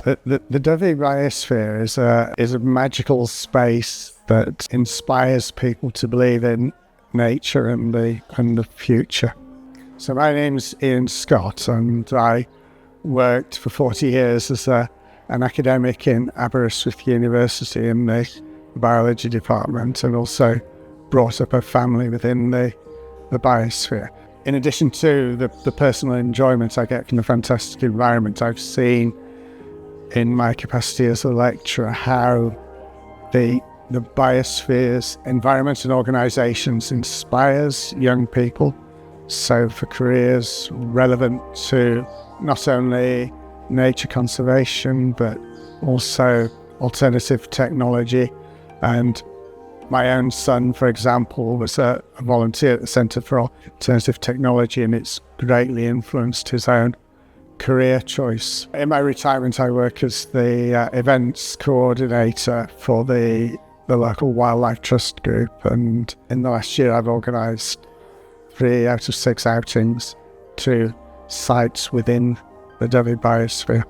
The Dyfi Biosphere is a magical space that inspires people to believe in nature and the future. So my name's Ian Scott, and I worked for 40 years as an academic in Aberystwyth University in the biology department, and also brought up a family within the biosphere. In addition to the personal enjoyment I get from the fantastic environment, I've seen in my capacity as a lecturer how the biosphere's environment and organisations inspires young people. So for careers relevant to not only nature conservation but also alternative technology. And my own son, for example, was a volunteer at the Centre for Alternative Technology, and it's greatly influenced his own career choice. In my retirement, I work as the events coordinator for the local Wildlife Trust group, and in the last year I've organised 3 out of 6 outings to sites within the Dyfi Biosphere.